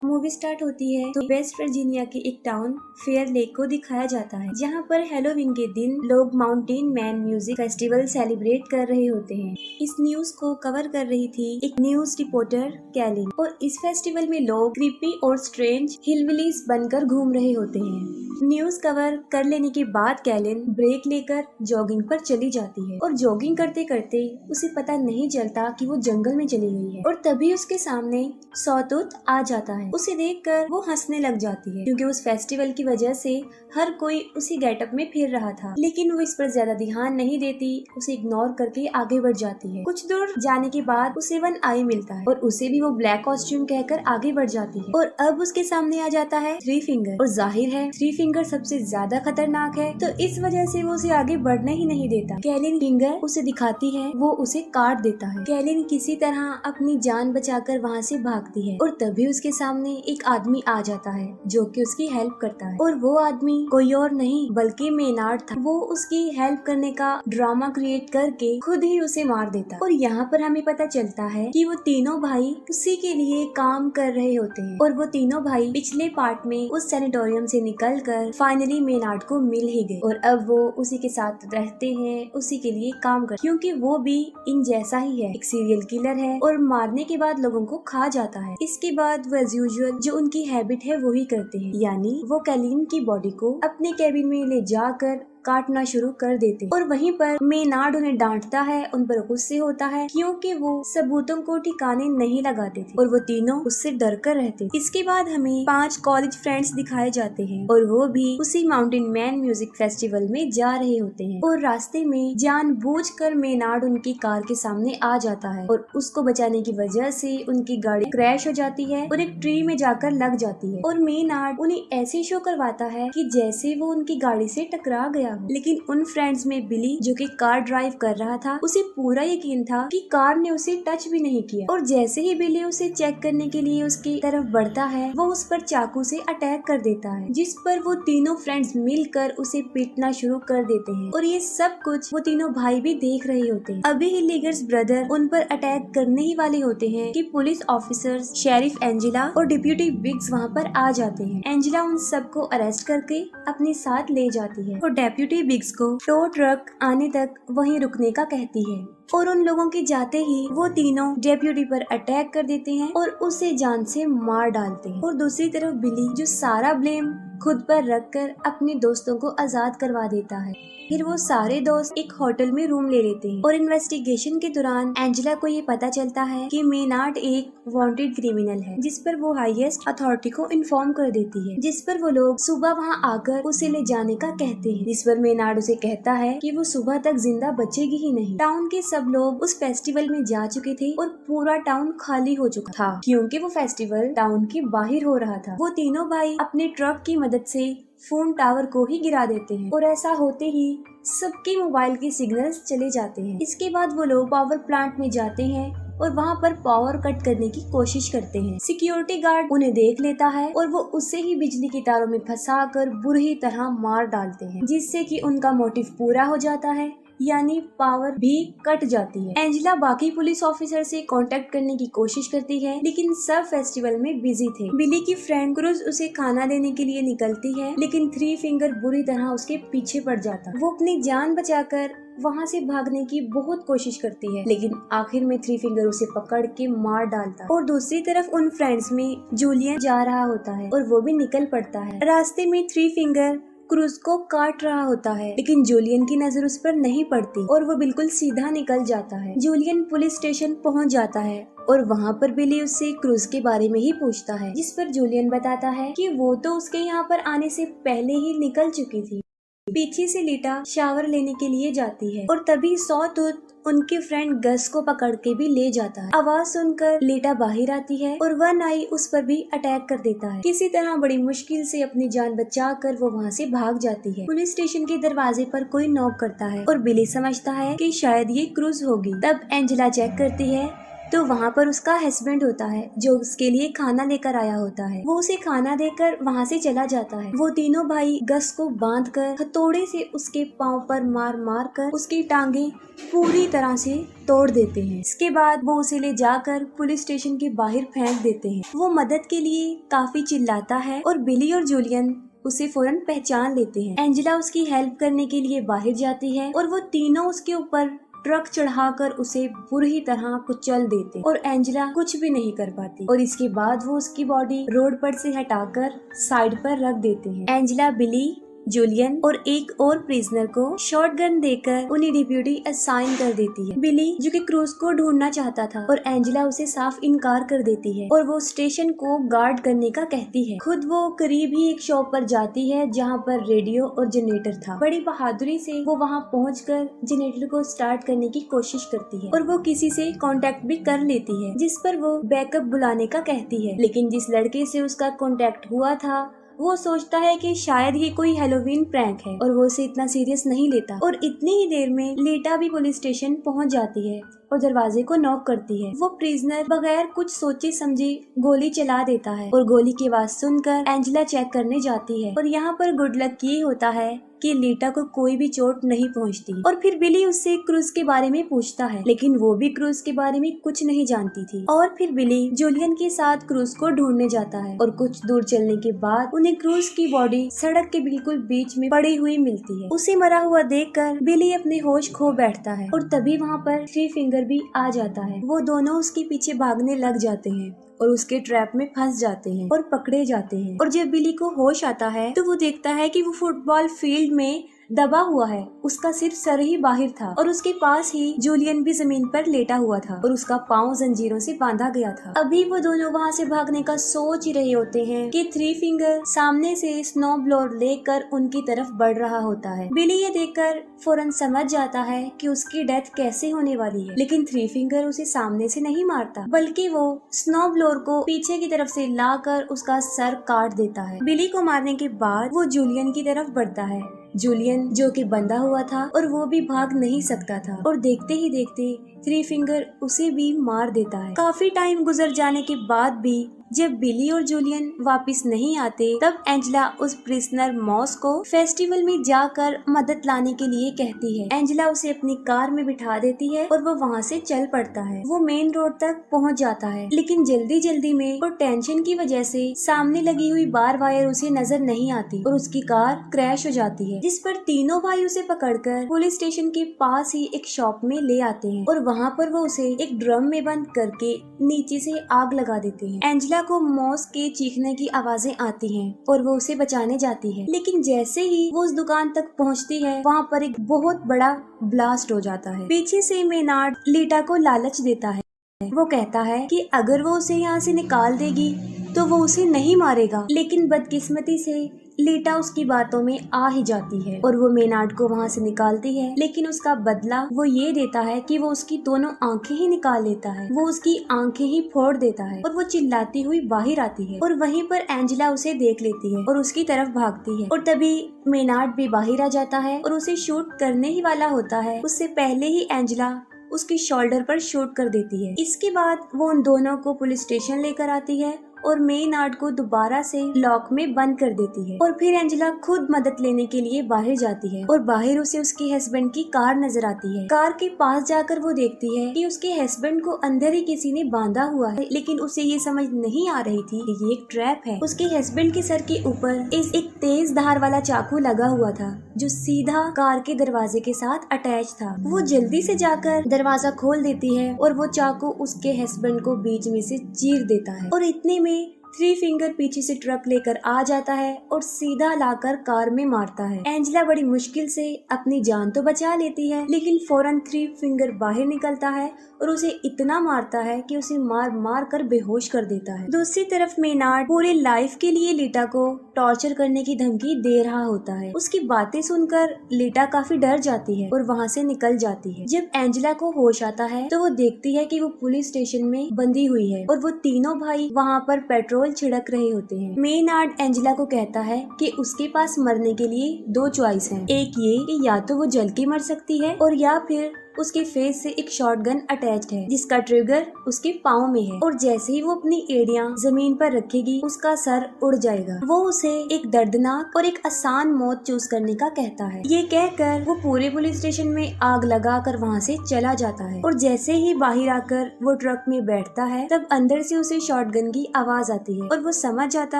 Movie start होती है तो वेस्ट वर्जीनिया के एक टाउन फेयर लेक को दिखाया जाता है, जहाँ पर हेलोवीन के दिन लोग mountain man music festival celebrate कर रहे होते हैं। इस न्यूज को कवर कर रही थी एक न्यूज रिपोर्टर कैलिन, और इस फेस्टिवल में लोग क्रीपी और स्ट्रेंज हिलबिलीज बनकर घूम रहे होते हैं। न्यूज कवर कर लेने के बाद कैलिन ब्रेक लेकर जॉगिंग पर चली जाती है, और जॉगिंग करते करते उसे पता नहीं चलता कि वो जंगल में चली गई है, और तभी उसके सामने सॉटूथ आ जाता है। उसे देखकर वो हंसने लग जाती है, क्योंकि उस फेस्टिवल की वजह से हर कोई उसी गेटअप में फिर रहा था। लेकिन वो इस पर ज्यादा ध्यान नहीं देती, उसे इग्नोर करके आगे बढ़ जाती है। कुछ दूर जाने के बाद उसे वन आई मिलता है, और उसे भी वो ब्लैक कॉस्ट्यूम कहकर आगे बढ़ जाती है, और अब उसके सामने आ जाता है थ्री फिंगर, और जाहिर है थ्री फिंगर सबसे ज्यादा खतरनाक है, तो इस वजह से वो उसे आगे बढ़ने ही नहीं देता। कैलिन फिंगर उसे दिखाती है, वो उसे काट देता है। कैलिन किसी तरह अपनी जान बचाकर वहाँ से भागती है, और तभी उसके सामने एक आदमी आ जाता है जो कि उसकी हेल्प करता है, और वो आदमी कोई और नहीं बल्कि मेनार्ड था। वो उसकी हेल्प करने का ड्रामा क्रिएट करके खुद ही उसे मार देता, और यहाँ पर हमें पता चलता है कि वो तीनों भाई उसी के लिए काम कर रहे होते हैं, और वो तीनों भाई पिछले पार्ट में उस सैनिटोरियम से निकलकर फाइनली मेनार्ड को मिल ही गए, और अब वो उसी के साथ रहते हैं, उसी के लिए काम कर, क्योंकि वो भी इन जैसा ही है, एक सीरियल किलर है और मारने के बाद लोगों को खा जाता है। इसके बाद वो एज यूजुअल जो उनकी हैबिट है वो ही करते हैं, यानी वो कैलिन की बॉडी को अपने कैबिन में ले जाकर काटना शुरू कर देते, और वहीं पर मेनार्ड उन्हें डांटता है, उन पर गुस्से होता है क्योंकि वो सबूतों को ठिकाने नहीं लगाते थे, और वो तीनों उससे डर कर रहते। इसके बाद हमें 5 कॉलेज फ्रेंड्स दिखाए जाते हैं, और वो भी उसी माउंटेन मैन म्यूजिक फेस्टिवल में जा रहे होते हैं, और रास्ते में जानबूझकर मेनार्ड उनकी कार के सामने आ जाता है, और उसको बचाने की वजह से उनकी गाड़ी क्रैश हो जाती है और एक ट्री में जाकर लग जाती है, और मेनार्ड उन्हें ऐसे शो करवाता है कि जैसे वो उनकी गाड़ी से टकरा गया। लेकिन उन फ्रेंड्स में बिली जो कि कार ड्राइव कर रहा था, उसे पूरा यकीन था कि कार ने उसे टच भी नहीं किया, और जैसे ही बिली उसे चेक करने के लिए उसकी तरफ बढ़ता है, वो उस पर चाकू से अटैक कर देता है, जिस पर वो तीनों फ्रेंड्स मिलकर उसे पीटना शुरू कर देते हैं, और ये सब कुछ वो तीनों भाई भी देख रहे होते हैं। अभी ही लीगर्स ब्रदर उन पर अटैक करने ही वाले होते हैं कि पुलिस ऑफिसर्स, शेरिफ एंजेला और डिप्यूटी बिग्स वहाँ पर आ जाते हैं। एंजेला उन सबको अरेस्ट करके अपने साथ ले जाती है, और डेप्यूटी बिग्स को टो ट्रक आने तक वहीं रुकने का कहती है, और उन लोगों के जाते ही वो तीनों डेप्यूटी पर अटैक कर देते हैं और उसे जान से मार डालते हैं। और दूसरी तरफ बिली जो सारा ब्लेम खुद पर रखकर अपने दोस्तों को आजाद करवा देता है। फिर वो सारे दोस्त एक होटल में रूम ले लेते हैं, और इन्वेस्टिगेशन के दौरान एंजेला को ये पता चलता है कि मेनार्ड एक वांटेड क्रिमिनल है, जिस पर वो हाईएस्ट अथॉरिटी को इन्फॉर्म कर देती है, जिस पर वो लोग सुबह वहाँ आकर उसे ले जाने का कहते हैं, जिस पर मेनार्ड उसे कहता है कि वो सुबह तक जिंदा बचेगी ही नहीं। टाउन के सब लोग उस फेस्टिवल में जा चुके थे, और पूरा टाउन खाली हो चुका था क्योंकि वो फेस्टिवल टाउन के बाहर हो रहा था। वो तीनों भाई अपने ट्रक की मदद से फोन टावर को ही गिरा देते हैं, और ऐसा होते ही सबके मोबाइल के सिग्नल्स चले जाते हैं। इसके बाद वो लोग पावर प्लांट में जाते हैं और वहाँ पर पावर कट करने की कोशिश करते हैं। सिक्योरिटी गार्ड उन्हें देख लेता है, और वो उसे ही बिजली की तारों में फंसाकर बुरी तरह मार डालते हैं, जिससे कि उनका मोटिव पूरा हो जाता है, यानी पावर भी कट जाती है। एंजेला बाकी पुलिस ऑफिसर से कांटेक्ट करने की कोशिश करती है, लेकिन सब फेस्टिवल में बिजी थे। बिली की फ्रेंड क्रूज उसे खाना देने के लिए निकलती है, लेकिन थ्री फिंगर बुरी तरह उसके पीछे पड़ जाता है। वो अपनी जान बचाकर वहाँ से भागने की बहुत कोशिश करती है, लेकिन आखिर में थ्री फिंगर उसे पकड़ के मार डालता है। और दूसरी तरफ उन फ्रेंड्स में जूलियन जा रहा होता है, और वो भी निकल पड़ता है। रास्ते में थ्री फिंगर क्रूज को काट रहा होता है, लेकिन जूलियन की नजर उस पर नहीं पड़ती, और वो बिल्कुल सीधा निकल जाता है। जूलियन पुलिस स्टेशन पहुंच जाता है, और वहाँ पर बिली उससे क्रूज के बारे में ही पूछता है, जिस पर जूलियन बताता है कि वो तो उसके यहाँ पर आने से पहले ही निकल चुकी थी। पीछे से लीटा शावर लेने के लिए जाती है, और तभी सॉटूथ उनके फ्रेंड गस को पकड़ के भी ले जाता है। आवाज सुनकर लीटा बाहर आती है, और वन आई उस पर भी अटैक कर देता है। किसी तरह बड़ी मुश्किल से अपनी जान बचाकर वो वहाँ से भाग जाती है। पुलिस स्टेशन के दरवाजे पर कोई नॉक करता है, और बिली समझता है कि शायद ये क्रूज होगी। तब एंजेला चेक करती है तो वहाँ पर उसका हस्बैंड होता है जो उसके लिए खाना लेकर आया होता है। वो उसे खाना देकर वहाँ से चला जाता है। वो तीनों भाई गस को बांधकर हथौड़े से उसके पाँव पर मार मार कर उसकी टांगे पूरी तरह से तोड़ देते हैं। इसके बाद वो उसे ले जाकर पुलिस स्टेशन के बाहर फेंक देते हैं। वो मदद के लिए काफी चिल्लाता है और बिली और जूलियन उसे फौरन पहचान लेते हैं। एंजेला उसकी हेल्प करने के लिए बाहर जाती है और वो तीनों उसके ऊपर ट्रक चढ़ाकर उसे बुरी तरह कुचल देते और एंजेला कुछ भी नहीं कर पाती और इसके बाद वो उसकी बॉडी रोड पर से हटाकर साइड पर रख देते हैं। एंजेला बिली, जूलियन और एक और प्रिजनर को शॉटगन देकर उन्हें डिप्यूटी असाइन कर देती है। बिली जो कि क्रूज को ढूंढना चाहता था और एंजेला उसे साफ इनकार कर देती है और वो स्टेशन को गार्ड करने का कहती है। खुद वो करीब ही एक शॉप पर जाती है जहाँ पर रेडियो और जनरेटर था। बड़ी बहादुरी से वो वहाँ पहुँचकर जनरेटर को स्टार्ट करने की कोशिश करती है और वो किसी से कांटेक्ट भी कर लेती है जिस पर वो बैकअप बुलाने का कहती है। लेकिन जिस लड़के से उसका कांटेक्ट हुआ था वो सोचता है कि शायद ये कोई हेलोवीन प्रैंक है और वो उसे इतना सीरियस नहीं लेता और इतनी ही देर में लीटा भी पुलिस स्टेशन पहुंच जाती है और दरवाजे को नॉक करती है। वो प्रिजनर बगैर कुछ सोचे समझे गोली चला देता है और गोली की आवाज सुनकर एंजेला चेक करने जाती है और यहाँ पर गुड लक ये होता है कि लीटा को कोई भी चोट नहीं पहुँचती और फिर बिली उससे क्रूज के बारे में पूछता है लेकिन वो भी क्रूज के बारे में कुछ नहीं जानती थी। और फिर बिली जूलियन के साथ क्रूज को ढूंढने जाता है और कुछ दूर चलने के बाद उन्हें क्रूज की बॉडी सड़क के बिल्कुल बीच में पड़ी हुई मिलती है। उसे मरा हुआ देखकर बिली अपने होश खो बैठता है और तभी वहाँ पर थ्री फिंगर भी आ जाता है। वो दोनों उसके पीछे भागने लग जाते हैं और उसके ट्रैप में फंस जाते हैं और पकड़े जाते हैं। और जब बिली को होश आता है तो वो देखता है कि वो फुटबॉल फील्ड में दबा हुआ है, उसका सिर्फ सर ही बाहर था और उसके पास ही जूलियन भी जमीन पर लेटा हुआ था और उसका पाँव जंजीरों से बांधा गया था। अभी वो दोनों वहाँ से भागने का सोच ही रहे होते हैं कि थ्री फिंगर सामने से स्नो ब्लोअर लेकर उनकी तरफ बढ़ रहा होता है। बिली ये देखकर फौरन समझ जाता है कि उसकी डेथ कैसे होने वाली है, लेकिन थ्री फिंगर उसे सामने से नहीं मारता बल्कि वो स्नो ब्लोअर को पीछे की तरफ से लाकर उसका सर काट देता है। बिली को मारने के बाद वो जूलियन की तरफ बढ़ता है। जूलियन जो कि बंधा हुआ था और वो भी भाग नहीं सकता था और देखते ही देखते थ्री फिंगर उसे भी मार देता है। काफी टाइम गुजर जाने के बाद भी जब बिली और जूलियन वापस नहीं आते तब एंजेला उस प्रिजनर मॉस को फेस्टिवल में जाकर मदद लाने के लिए कहती है। एंजेला उसे अपनी कार में बिठा देती है और वो वहाँ से चल पड़ता है। वो मेन रोड तक पहुँच जाता है लेकिन जल्दी जल्दी में और टेंशन की वजह से सामने लगी हुई बार वायर उसे नजर नहीं आती और उसकी कार क्रैश हो जाती है, जिस पर तीनों भाई उसे पकड़कर पुलिस स्टेशन के पास ही एक शॉप में ले आते हैं और वहाँ पर वो उसे एक ड्रम में बंद करके नीचे से आग लगा देते हैं। एंजेला को मॉस के चीखने की आवाजें आती हैं और वो उसे बचाने जाती है, लेकिन जैसे ही वो उस दुकान तक पहुंचती है वहाँ पर एक बहुत बड़ा ब्लास्ट हो जाता है। पीछे से मेनार्ड लीटा को लालच देता है। वो कहता है कि अगर वो उसे यहाँ से निकाल देगी तो वो उसे नहीं मारेगा, लेकिन बदकिस्मती से लीटा उसकी बातों में आ ही जाती है और वो मेनार्ड को वहाँ से निकालती है, लेकिन उसका बदला वो ये देता है कि वो उसकी दोनों आंखें ही निकाल लेता है। वो उसकी आंखें ही फोड़ देता है और वो चिल्लाती हुई बाहर आती है और वहीं पर एंजेला उसे देख लेती है और उसकी तरफ भागती है और तभी मेनार्ड भी बाहर आ जाता है और उसे शूट करने ही वाला होता है। उससे पहले ही एंजेला उसकी शोल्डर पर शूट कर देती है। इसके बाद वो उन दोनों को पुलिस स्टेशन लेकर आती है और मेनार्ड को दोबारा से लॉक में बंद कर देती है और फिर एंजेला खुद मदद लेने के लिए बाहर जाती है और बाहर उसे उसके हस्बैंड की कार नजर आती है। कार के पास जाकर वो देखती है कि उसके हस्बैंड को अंदर ही किसी ने बांधा हुआ है, लेकिन उसे ये समझ नहीं आ रही थी कि ये एक ट्रैप है। उसके हस्बैंड के सर के ऊपर एक तेज धार वाला चाकू लगा हुआ था जो सीधा कार के दरवाजे के साथ अटैच था। वो जल्दी से जाकर दरवाजा खोल देती है और वो चाकू उसके हस्बैंड को बीच में से चीर देता है और इतने में थ्री फिंगर पीछे से ट्रक लेकर आ जाता है और सीधा लाकर कार में मारता है। एंजेला बड़ी मुश्किल से अपनी जान तो बचा लेती है, लेकिन फौरन थ्री फिंगर बाहर निकलता है और उसे इतना मारता है कि उसे मार मार कर बेहोश कर देता है। दूसरी तरफ मेनार्ड पूरे लाइफ के लिए लीटा को टॉर्चर करने की धमकी दे रहा होता है। उसकी बातें सुनकर लीटा काफी डर जाती है और वहाँ से निकल जाती है। जब एंजेला को होश आता है तो वो देखती है कि वो पुलिस स्टेशन में बंधी हुई है और वो तीनों भाई वहाँ पर पेट्रोल छिड़क रहे होते हैं। मेनार्ड एंजेला को कहता है कि उसके पास मरने के लिए दो चॉइस हैं। एक ये कि या तो वो जल के मर सकती है और या फिर उसके फेस से एक शॉटगन अटैच्ड है जिसका ट्रिगर उसके पाँव में है, और जैसे ही वो अपनी एड़ियां जमीन पर रखेगी उसका सर उड़ जाएगा। वो उसे एक दर्दनाक और एक आसान मौत चूज करने का कहता है। ये कहकर वो पूरे पुलिस स्टेशन में आग लगाकर वहाँ से चला जाता है, और जैसे ही बाहर आकर वो ट्रक में बैठता है तब अंदर से उसे शॉटगन की आवाज आती है और वो समझ जाता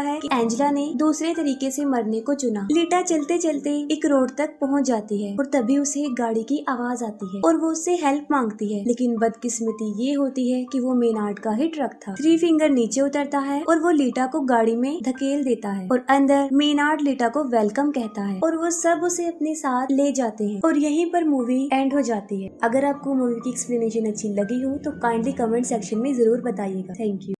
है कि एंजेला ने दूसरे तरीके से मरने को चुना। लीटा चलते चलते एक रोड तक पहुँच जाती है और तभी उसे एक गाड़ी की आवाज आती है और वो उससे हेल्प मांगती है, लेकिन बदकिस्मती ये होती है कि वो मेनार्ड का ही ट्रक था। थ्री फिंगर नीचे उतरता है और वो लीटा को गाड़ी में धकेल देता है और अंदर मेनार्ड लीटा को वेलकम कहता है और वो सब उसे अपने साथ ले जाते हैं, और यहीं पर मूवी एंड हो जाती है। अगर आपको मूवी की एक्सप्लेनेशन अच्छी लगी हो तो काइंडली कमेंट सेक्शन में जरूर बताइएगा। Thank you.